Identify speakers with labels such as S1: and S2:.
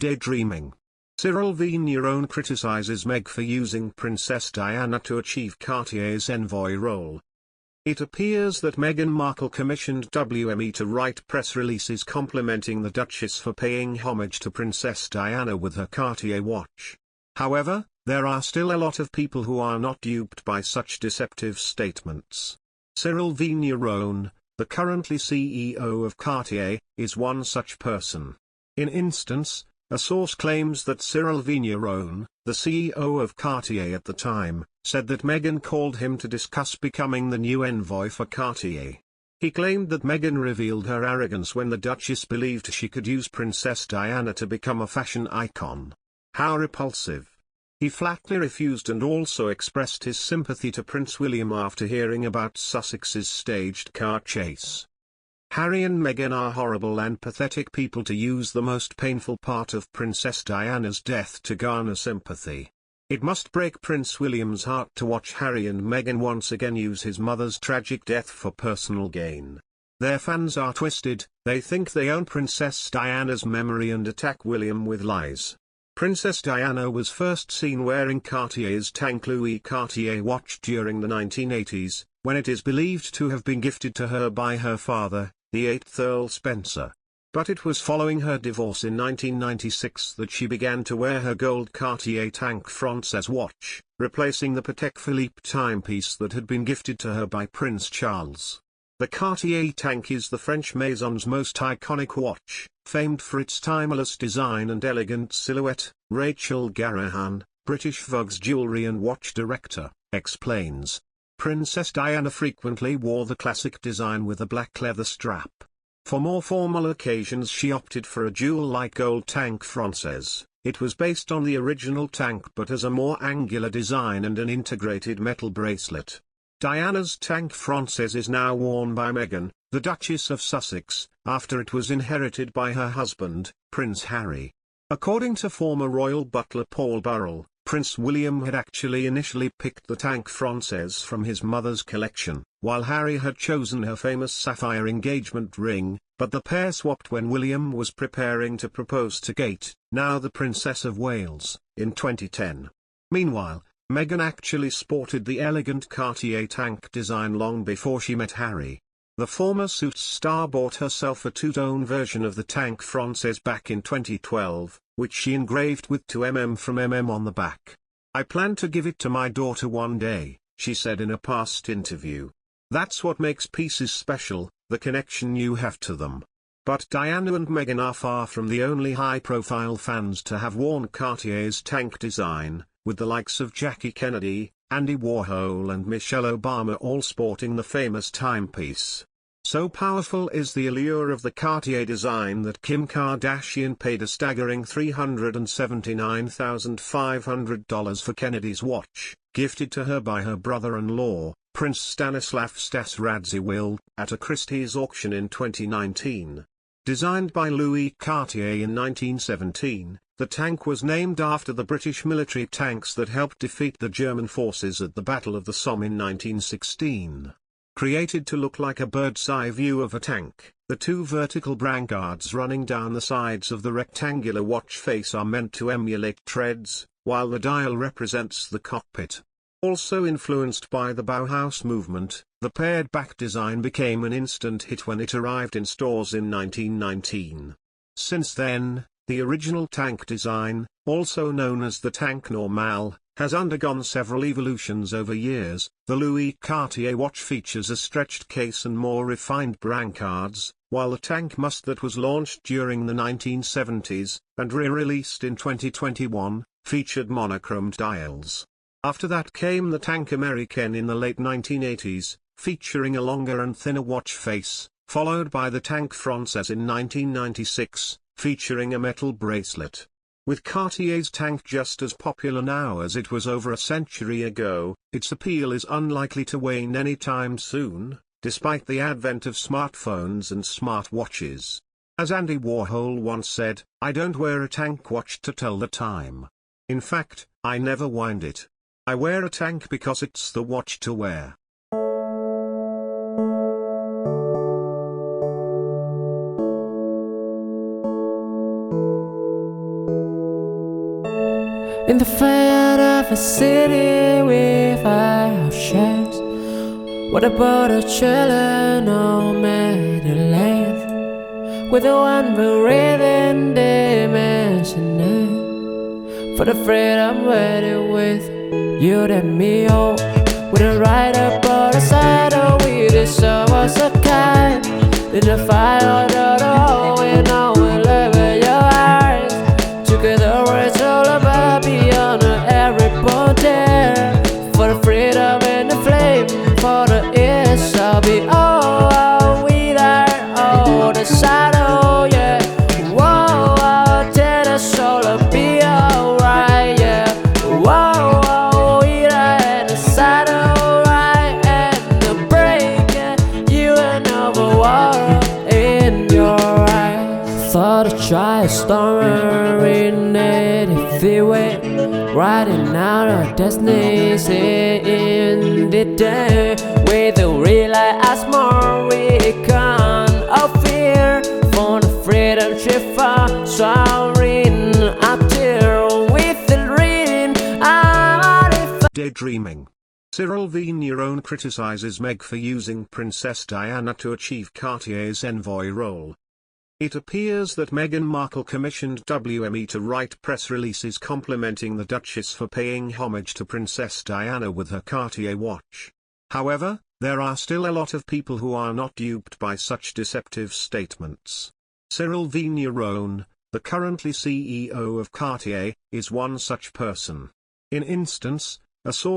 S1: Daydreaming. Cyrille Vigneron criticizes Meg for using Princess Diana to achieve Cartier's Envoy role. It appears that Meghan Markle commissioned WME to write press releases complimenting the Duchess for paying homage to Princess Diana with her Cartier watch. However, there are still a lot of people who are not duped by such deceptive statements. Cyrille Vigneron, the currently CEO of Cartier, is one such person. In instance, a source claims that Cyrille Vigneron, the CEO of Cartier at the time, said that Meghan called him to discuss becoming the new envoy for Cartier. He claimed that Meghan revealed her arrogance when the Duchess believed she could use Princess Diana to become a fashion icon. How repulsive. He flatly refused and also expressed his sympathy to Prince William after hearing about Sussex's staged car chase. Harry and Meghan are horrible and pathetic people to use the most painful part of Princess Diana's death to garner sympathy. It must break Prince William's heart to watch Harry and Meghan once again use his mother's tragic death for personal gain. Their fans are twisted, they think they own Princess Diana's memory and attack William with lies. Princess Diana was first seen wearing Cartier's Tank Louis Cartier watch during the 1980s, when it is believed to have been gifted to her by her father, the 8th Earl Spencer. But it was following her divorce in 1996 that she began to wear her gold Cartier Tank Française watch, replacing the Patek Philippe timepiece that had been gifted to her by Prince Charles. The Cartier Tank is the French Maison's most iconic watch, famed for its timeless design and elegant silhouette. Rachel Garahan, British Vogue's jewelry and watch director, explains. Princess Diana frequently wore the classic design with a black leather strap. For more formal occasions she opted for a jewel-like gold Tank Française. It was based on the original Tank but has a more angular design and an integrated metal bracelet. Diana's Tank Française is now worn by Meghan, the Duchess of Sussex, after it was inherited by her husband, Prince Harry. According to former royal butler Paul Burrell, Prince William had actually initially picked the Tank Française from his mother's collection, while Harry had chosen her famous sapphire engagement ring, but the pair swapped when William was preparing to propose to Kate, now the Princess of Wales, in 2010. Meanwhile, Meghan actually sported the elegant Cartier Tank design long before she met Harry. The former Suits star bought herself a two-tone version of the Tank Française back in 2012, which she engraved with 2mm from mm on the back. "I plan to give it to my daughter one day," she said in a past interview. That's what makes pieces special, the connection you have to them. But Diana and Meghan are far from the only high-profile fans to have worn Cartier's Tank design, with the likes of Jackie Kennedy, Andy Warhol and Michelle Obama all sporting the famous timepiece. So powerful is the allure of the Cartier design that Kim Kardashian paid a staggering $379,500 for Kennedy's watch, gifted to her by her brother-in-law, Prince Stanislav Stas Radziwiłł, at a Christie's auction in 2019. Designed by Louis Cartier in 1917, the tank was named after the British military tanks that helped defeat the German forces at the Battle of the Somme in 1916. Created to look like a bird's-eye view of a tank, the two vertical brancards running down the sides of the rectangular watch face are meant to emulate treads, while the dial represents the cockpit. Also influenced by the Bauhaus movement, the paired back design became an instant hit when it arrived in stores in 1919. Since then, the original tank design, also known as the Tank Normale, has undergone several evolutions over years. The Louis Cartier watch features a stretched case and more refined brancards, while the Tank Must that was launched during the 1970s, and re-released in 2021, featured monochromed dials. After that came the Tank Américaine in the late 1980s, featuring a longer and thinner watch face, followed by the Tank Française in 1996, featuring a metal bracelet. With Cartier's Tank just as popular now as it was over a century ago, its appeal is unlikely to wane anytime soon, despite the advent of smartphones and smartwatches. As Andy Warhol once said, "I don't wear a tank watch to tell the time. In fact, I never wind it. I wear a tank because it's the watch to wear."
S2: In the fire of a city with five shares. What about the children on Maryland? With the one breathing dimension. For the freedom waiting with you and me, oh. With a ride up on the saddle, we deserve us a kind. In the fire, the hole, we know we live in your eyes. Together, it's all about beyond every border. For the freedom and the flame, for the ears, I'll be all we are. Oh, the shadow, yeah. Whoa, I'll tell us all to be alright, yeah. Whoa, we are the shadow, right, and the break, yeah. You and over water in your eyes. Thought I'd try a storm in the freeway, riding out our destinies in the day. With the real life more we can't fear. For the freedom shift soaring up there with the reading.
S1: Daydreaming. Cyrille Vigneron criticizes Meg for using Princess Diana to achieve Cartier's Envoy role. It appears that Meghan Markle commissioned WME to write press releases complimenting the Duchess for paying homage to Princess Diana with her Cartier watch. However, there are still a lot of people who are not duped by such deceptive statements. Cyrille Vigneron, the currently CEO of Cartier, is one such person. In instance, a source